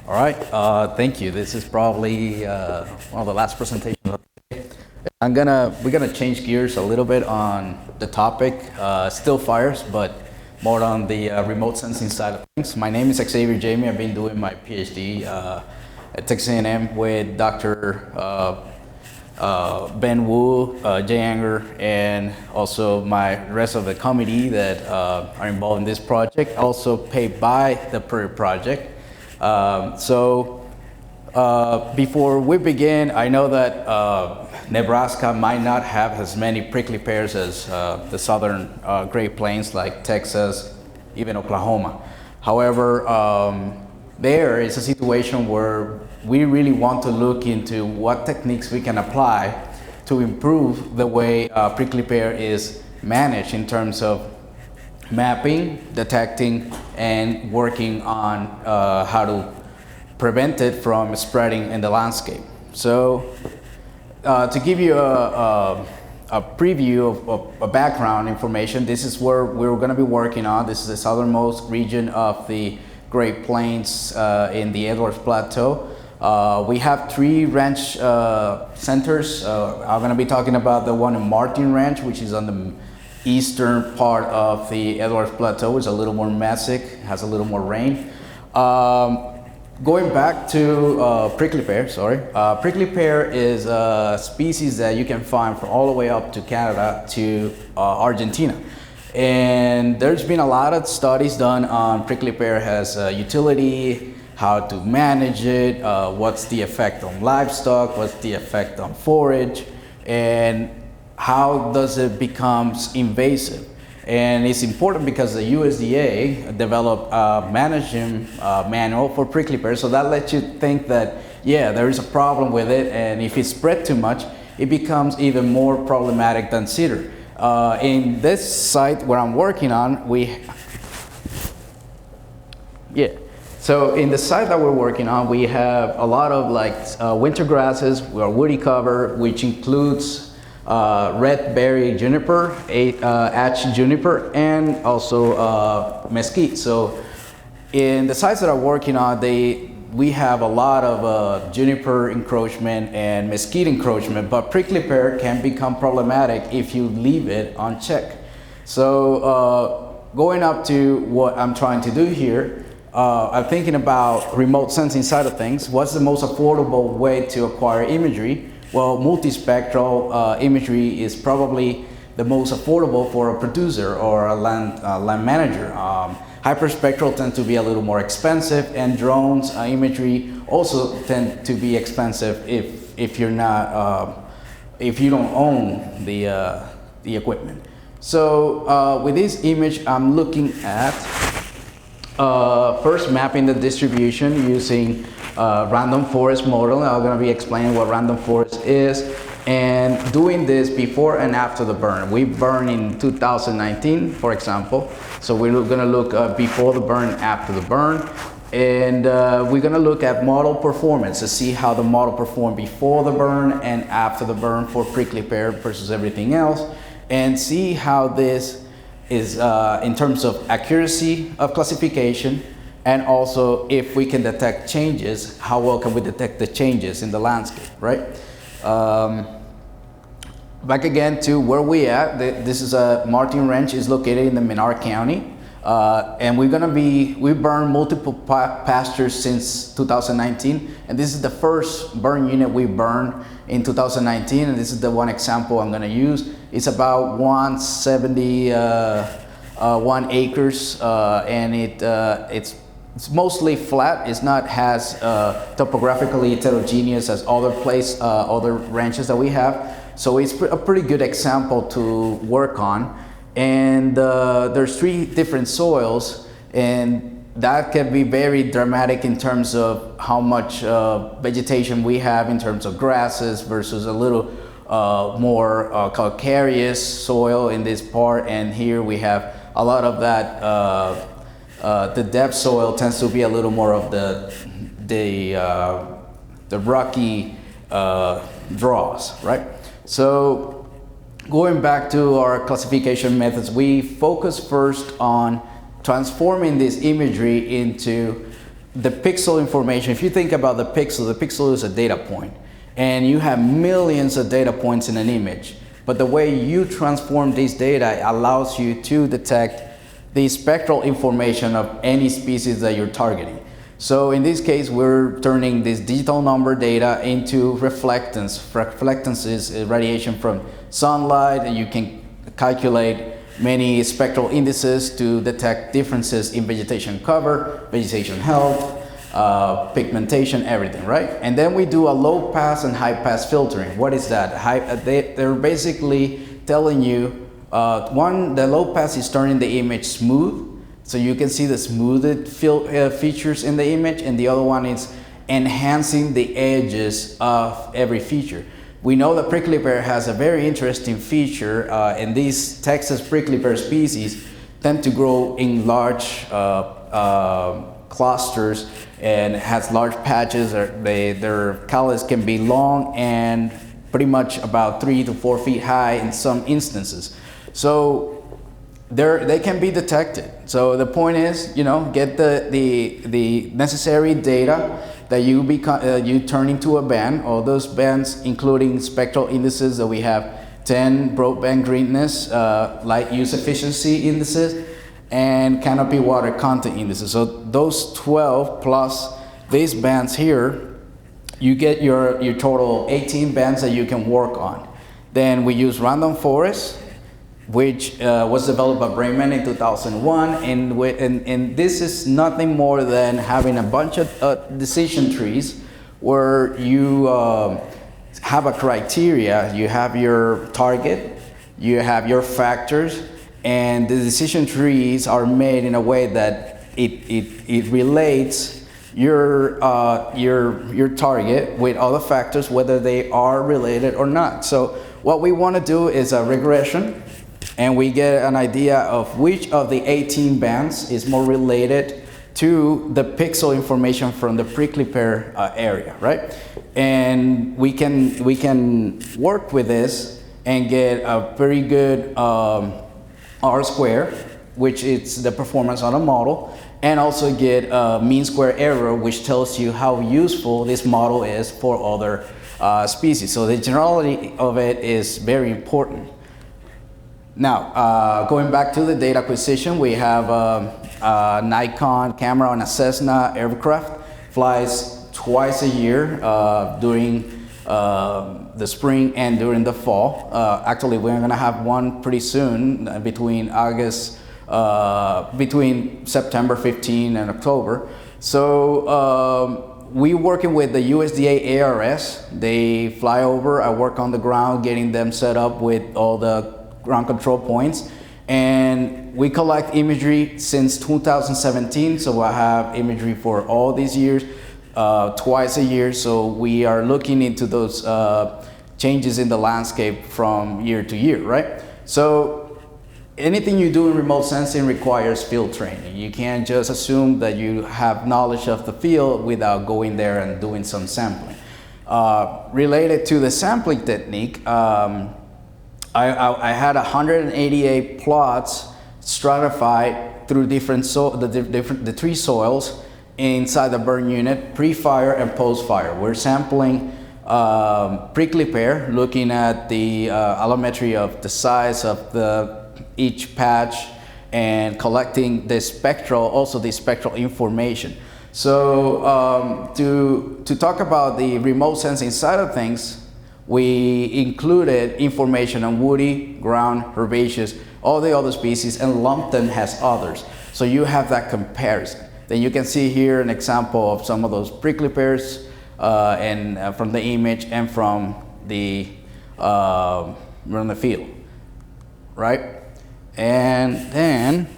All right, thank you. This is probably one of the last presentations of the day. We're gonna change gears a little bit on the topic, still fires, but more on the remote sensing side of things. My name is Xavier Jaime. I've been doing my PhD at Texas A&M with Dr. Ben Wu, Jay Anger, and also my rest of the committee that are involved in this project, also paid by the Pear project. Before we begin, I know that Nebraska might not have as many prickly pears as the southern Great Plains like Texas, even Oklahoma. However, there is a situation where we really want to look into what techniques we can apply to improve the way prickly pear is managed in terms of mapping, detecting, and working on how to prevent it from spreading in the landscape. So to give you a preview of a background information, this is where we're going to be working on. This is the southernmost region of the Great Plains in the Edwards Plateau. We have 3 ranch centers. I'm going to be talking about the one in Martin Ranch, which is on the eastern part of the Edwards Plateau. It's a little more mesic, has a little more rain. Going back to prickly pear, prickly pear is a species that you can find from all the way up to Canada to Argentina. And there's been a lot of studies done on prickly pear as utility, how to manage it, what's the effect on livestock, what's the effect on forage, and how does it become invasive. And it's important because the USDA developed a management manual for prickly pear, so that lets you think that, yeah, there is a problem with it, and if it spread too much, it becomes even more problematic than cedar. In this site where I'm working on, so in the site that we're working on, we have a lot of winter grasses, woody cover, which includes red berry juniper, ash juniper, and also mesquite. So in the sites that I'm working on, we have a lot of juniper encroachment and mesquite encroachment, but prickly pear can become problematic if you leave it unchecked. So going up to what I'm trying to do here, I'm thinking about remote sensing side of things. What's the most affordable way to acquire imagery? Well, multispectral imagery is probably the most affordable for a producer or a land manager. Hyperspectral tend to be a little more expensive, and drones imagery also tend to be expensive if you're not if you don't own the equipment. So with this image, I'm looking at first mapping the distribution using random forest model. I'm going to be explaining what random forest is, and doing this before and after the burn. We burn in 2019, for example, so we're going to look before the burn, after the burn, and we're going to look at model performance to see how the model performed before the burn and after the burn for prickly pear versus everything else, and see how this is in terms of accuracy of classification, and also if we can detect changes, how well can we detect the changes in the landscape, right? Back again to where we at. This is Martin Ranch is located in the Menard County, and we burn multiple pastures since 2019, and this is the first burn unit we burned in 2019, and this is the one example I'm going to use. It's about 171 acres, and it's mostly flat. It's not as topographically heterogeneous as other ranches that we have. So it's a pretty good example to work on. And there's 3 different soils, and that can be very dramatic in terms of how much vegetation we have in terms of grasses versus a little more calcareous soil in this part, and here we have a lot of that. The depth soil tends to be a little more of the rocky draws, right? So going back to our classification methods, we focus first on transforming this imagery into the pixel information, if you think about the pixel is a data point, and you have millions of data points in an image. But the way you transform this data allows you to detect the spectral information of any species that you're targeting. So in this case, we're turning this digital number data into reflectance. Reflectance is radiation from sunlight, and you can calculate many spectral indices to detect differences in vegetation cover, vegetation health, pigmentation, everything, right? And then we do a low pass and high pass filtering. What is that? They're basically telling you, the low pass is turning the image smooth, so you can see the smoothed features in the image, and the other one is enhancing the edges of every feature. We know that prickly pear has a very interesting feature, and these Texas prickly pear species tend to grow in large clusters and has large patches. Their callus can be long and pretty much about 3 to 4 feet high in some instances. So they can be detected. So the point is, get the necessary data that you turn into a band. All those bands, including spectral indices that we have 10 broadband greenness, light use efficiency indices, and canopy water content indices. So those 12 plus these bands here, you get your total 18 bands that you can work on. Then we use random forest, which was developed by Brayman in 2001, and this is nothing more than having a bunch of decision trees where you have a criteria. You have your target, you have your factors, and the decision trees are made in a way that it relates your target with other factors, whether they are related or not. So what we want to do is a regression, and we get an idea of which of the 18 bands is more related to the pixel information from the prickly pear area, right? And we can work with this and get a very good R-square, which is the performance on a model, and also get a mean square error, which tells you how useful this model is for other species. So the generality of it is very important. Now, going back to the data acquisition, we have a Nikon camera on a Cessna aircraft, flies twice a year during the spring and during the fall. Actually, we're gonna have one pretty soon between September 15 and October. So we working with the USDA ARS. They fly over, I work on the ground, getting them set up with all the ground control points, and we collect imagery since 2017, so I have imagery for all these years, twice a year. So we are looking into those changes in the landscape from year to year, right? So anything you do in remote sensing requires field training. You can't just assume that you have knowledge of the field without going there and doing some sampling. Related to the sampling technique, I had 188 plots stratified through the three soils inside the burn unit, pre-fire and post-fire. We're sampling prickly pear, looking at the allometry of the size of each patch, and collecting the spectral information. So to talk about the remote sensing side of things, we included information on woody, ground, herbaceous, all the other species, and lumped them as others. So you have that comparison. Then you can see here an example of some of those prickly pears from the image and from the field, right? And then,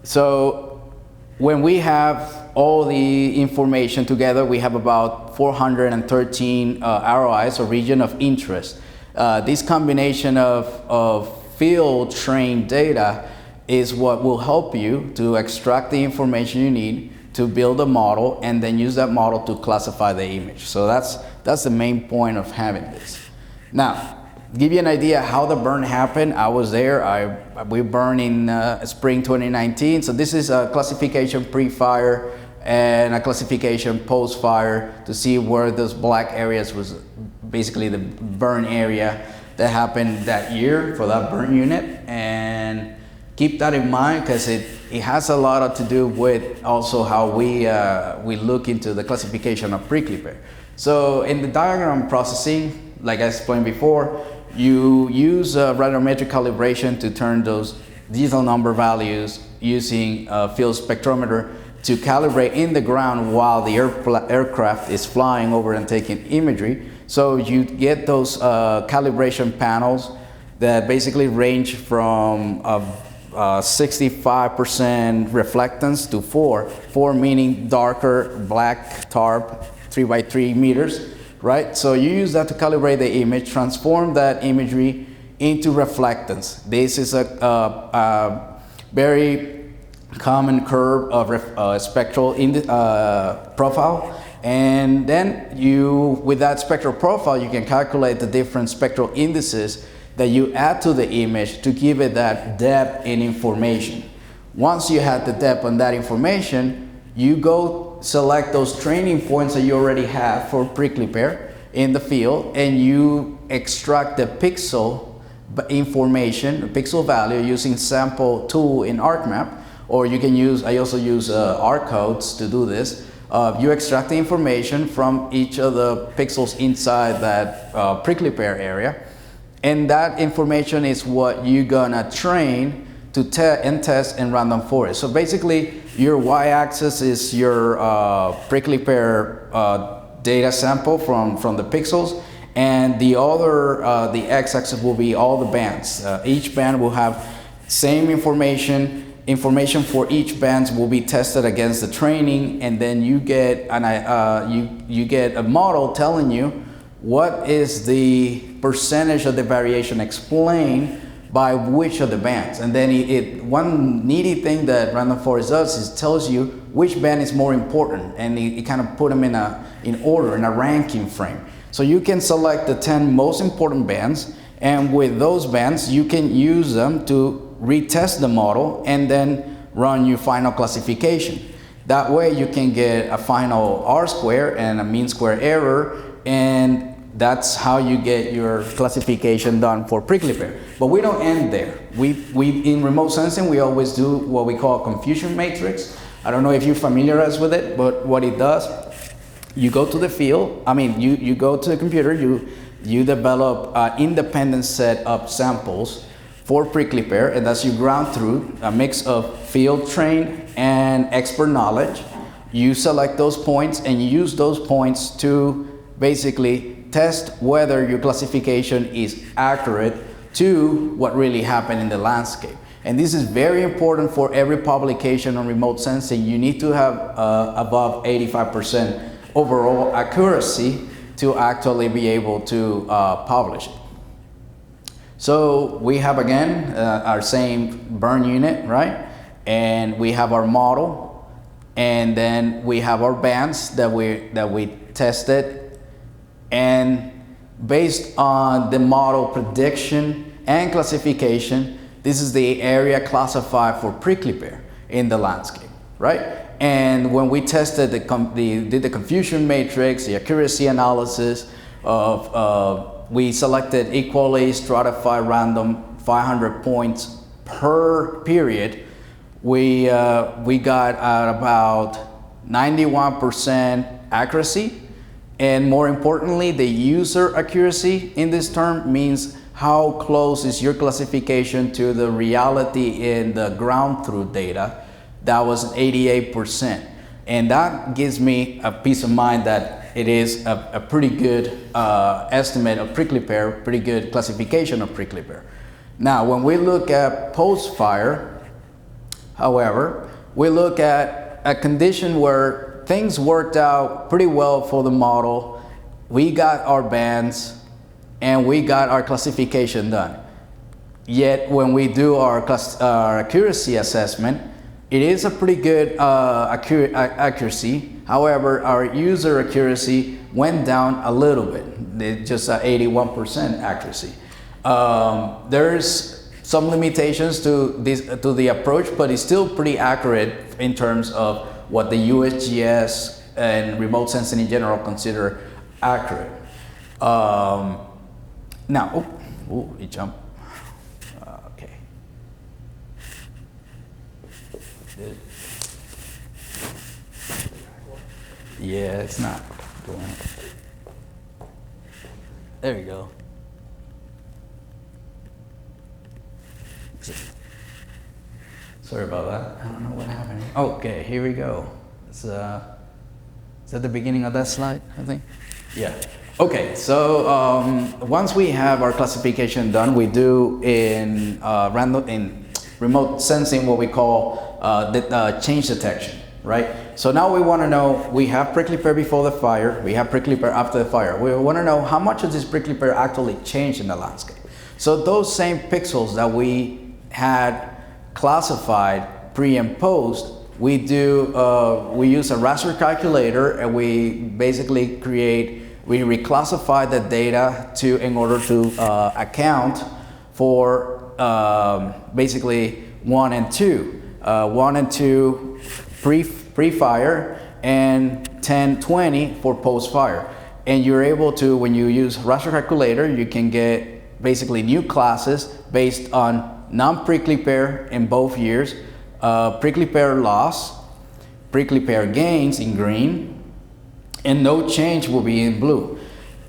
so when we have all the information together, we have about 413 ROIs, or region of interest. This combination of field trained data is what will help you to extract the information you need to build a model, and then use that model to classify the image. So that's the main point of having this. Now, Give you an idea how the burn happened. I was there. We burned in spring 2019. So this is a classification pre-fire and a classification post-fire to see where those black areas was basically the burn area that happened that year for that burn unit. And keep that in mind because it has a lot to do with also how we look into the classification of prickly pear. So in the diagram processing, like I explained before, you use radiometric calibration to turn those diesel number values using a field spectrometer to calibrate in the ground while the aircraft is flying over and taking imagery. So you get those calibration panels that basically range from 65% reflectance to 4 meaning darker black tarp 3x3 meters, right? So you use that to calibrate the image, transform that imagery into reflectance. This is a very common curve of spectral profile. And then with that spectral profile, you can calculate the different spectral indices that you add to the image to give it that depth in information. Once you have the depth on that information, you go select those training points that you already have for prickly pear in the field, and you extract the pixel information, the pixel value using sample tool in ArcMap, or you can use, I also use R-codes to do this. You extract the information from each of the pixels inside that prickly pear area. And that information is what you're gonna train to test in random forest. So basically, your y-axis is your prickly pear data sample from the pixels, and the other, the x-axis will be all the bands. Each band will have same information. Information for each band will be tested against the training, and then you get you get a model telling you what is the percentage of the variation explained by which of the bands. And then one needy thing that Random Forest does is tells you which band is more important, and it kind of put them in order, in a ranking frame. So you can select the 10 most important bands, and with those bands you can use them to retest the model and then run your final classification. That way you can get a final R-square and a mean square error, and that's how you get your classification done for prickly pear. But we don't end there. We in remote sensing, we always do what we call a confusion matrix. I don't know if you're familiarized with it, but what it does, you go to the field, you go to the computer, you develop an independent set of samples for prickly pear, and that's you ground through a mix of field trained and expert knowledge. You select those points and you use those points to basically test whether your classification is accurate to what really happened in the landscape. And this is very important for every publication on remote sensing. You need to have above 85% overall accuracy to actually be able to publish it. So we have again our same burn unit, right? And we have our model, and then we have our bands that we tested. And based on the model prediction and classification, this is the area classified for prickly pear in the landscape, right? And when we tested did the confusion matrix, the accuracy analysis we selected equally stratified random 500 points per period. We got at about 91% accuracy. And more importantly, the user accuracy in this term means how close is your classification to the reality in the ground truth data. That was 88%. And that gives me a peace of mind that it is a pretty good estimate of prickly pear, pretty good classification of prickly pear. Now, when we look at post-fire, however, we look at a condition where things worked out pretty well for the model. We got our bands and we got our classification done. Yet when we do our accuracy assessment, it is a pretty good accuracy. However, our user accuracy went down a little bit, just 81% accuracy. There's some limitations to the approach, but it's still pretty accurate in terms of what the USGS and remote sensing in general consider accurate. Now, it jumped. Okay. Yeah, it's not doing it. There you go. Sorry about that. I don't know what happened. Okay, here we go. It's, is that the beginning of that slide, I think? Yeah. Okay, so once we have our classification done, we do in remote sensing what we call change detection, right? So now we want to know, we have prickly pear before the fire, we have prickly pear after the fire. We want to know how much of this prickly pear actually changed in the landscape. So those same pixels that we had classified pre and post, we use a raster calculator, and we basically we reclassify the data in order to account for basically 1 and 2. 1 and 2 pre-fire and 10, 20 for post-fire. And you're able to, when you use raster calculator, you can get basically new classes based on non-prickly pear in both years, prickly pear loss, prickly pear gains in green, and no change will be in blue.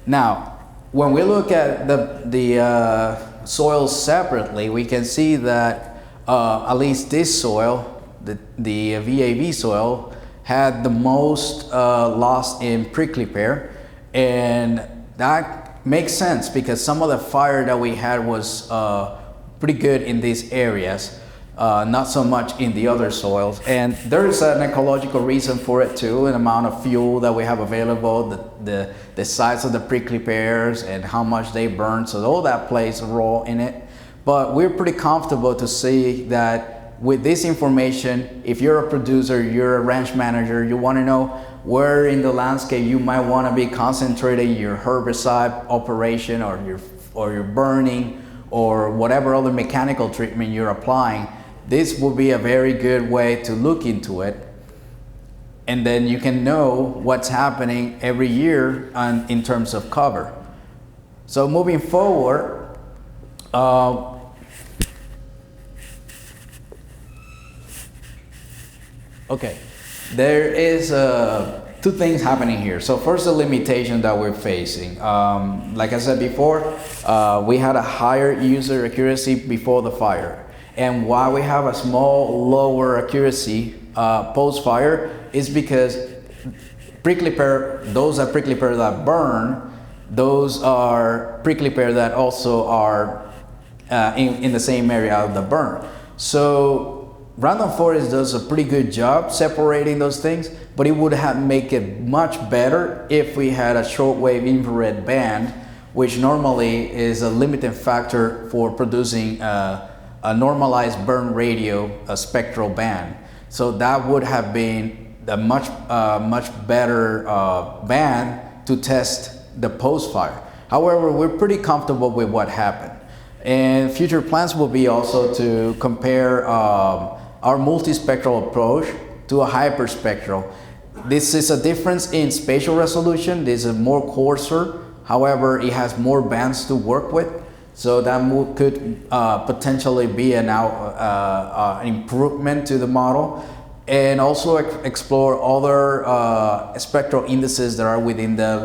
Now, when we look at the soils separately, we can see that at least this soil, the VAV soil, had the most loss in prickly pear, and that makes sense because some of the fire that we had was pretty good in these areas. Not so much in the other soils, and there's an ecological reason for it too, an amount of fuel that we have available, the size of the prickly pears and how much they burn, so all that plays a role in it. But we're pretty comfortable to see that with this information, if you're a producer, you're a ranch manager, you want to know where in the landscape you might want to be concentrating your herbicide operation or your burning or whatever other mechanical treatment you're applying, this will be a very good way to look into it. And then you can know what's happening every year in terms of cover. So moving forward, okay, there is two things happening here. So first, the limitation that we're facing. Like I said before, we had a higher user accuracy before the fire. And why we have a small lower accuracy post-fire is because prickly pear, those are prickly pear that burn, those are prickly pear that also are in the same area of the burn. So Random Forest does a pretty good job separating those things, but it would make it much better if we had a shortwave infrared band, which normally is a limiting factor for producing a normalized burn radio, a spectral band. So that would have been a much better band to test the post-fire. However, we're pretty comfortable with what happened. And future plans will be also to compare our multispectral approach to a hyperspectral. This is a difference in spatial resolution. This is more coarser. However, it has more bands to work with. So that could potentially be an improvement to the model, and also explore other spectral indices that are within the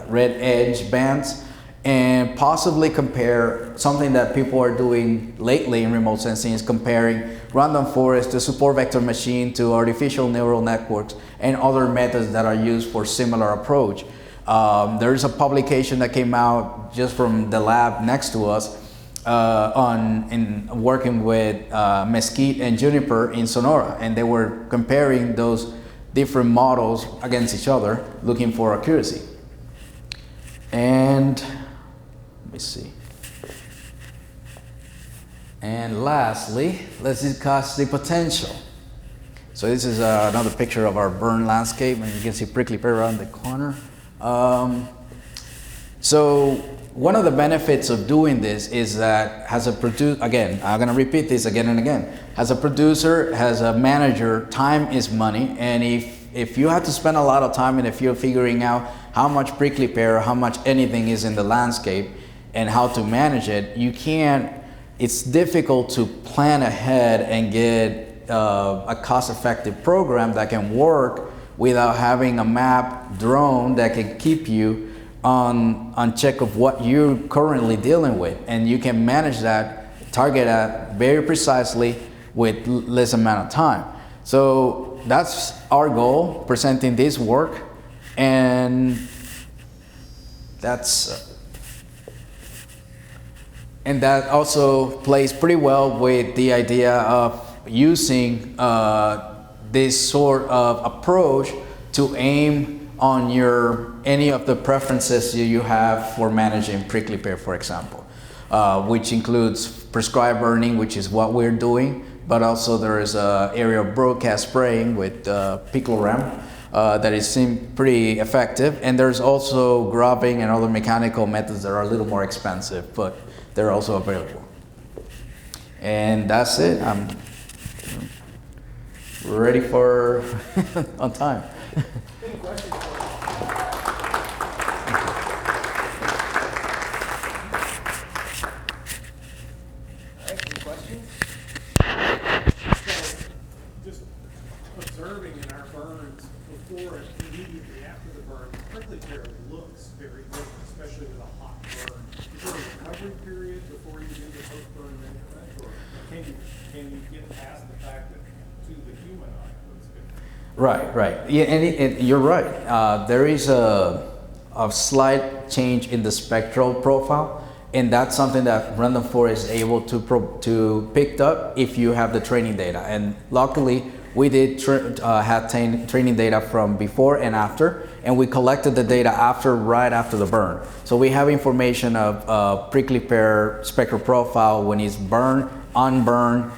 red edge bands, and possibly compare something that people are doing lately in remote sensing is comparing random forest to support vector machine to artificial neural networks and other methods that are used for similar approach. There is a publication that came out just from the lab next to us in working with mesquite and juniper in Sonora, and they were comparing those different models against each other, looking for accuracy. And let me see. And lastly, let's discuss the potential. So this is another picture of our burn landscape, and you can see prickly pear around the corner. So one of the benefits of doing this is that as a producer, again, I'm going to repeat this again and again. As a producer, as a manager, time is money. And if you have to spend a lot of time in the field figuring out how much prickly pear, how much anything is in the landscape and how to manage it, you can't, it's difficult to plan ahead and get a cost-effective program that can work without having a map drone that can keep you on check of what you're currently dealing with, and you can manage that, target that very precisely with less amount of time. So that's our goal, presenting this work, and that also plays pretty well with the idea of using this sort of approach to aim on any of the preferences you have for managing prickly pear, for example, which includes prescribed burning, which is what we're doing, but also there is an area of broadcast spraying with picloram that is pretty effective, and there's also grubbing and other mechanical methods that are a little more expensive, but they're also available. And that's it. We're ready for on time. Any questions? All right, any questions? So, just observing in our burns before and immediately after the burn, prickly pear looks very different, especially with a hot burn. Is there a recovery period before you do the post-burn management, or can you get past the fact that to the human eye it looks good? Right. Yeah, and you're right. There is a slight change in the spectral profile, and that's something that Random Forest is able to pick up if you have the training data. And luckily, we did have training data from before and after, and we collected the data right after the burn. So we have information of prickly pear spectral profile when it's burned, unburned,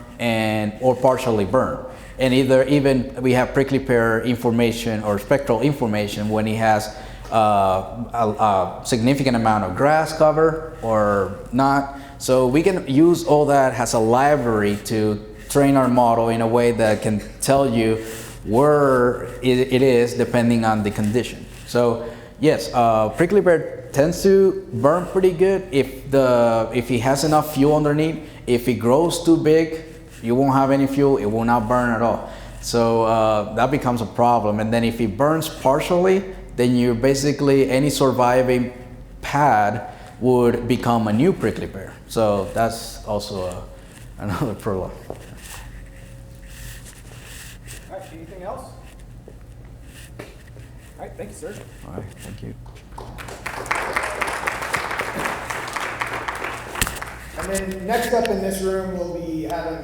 or partially burned. And even we have prickly pear information or spectral information when he has a significant amount of grass cover or not. So we can use all that as a library to train our model in a way that can tell you where it is depending on the condition. So yes, prickly pear tends to burn pretty good if he has enough fuel underneath. If it grows too big, you won't have any fuel, it will not burn at all. So that becomes a problem. And then if it burns partially, then you basically, any surviving pad would become a new prickly pear. So that's also another problem. All right, anything else? All right, thank you, sir. All right, thank you. And then next up in this room, we'll be having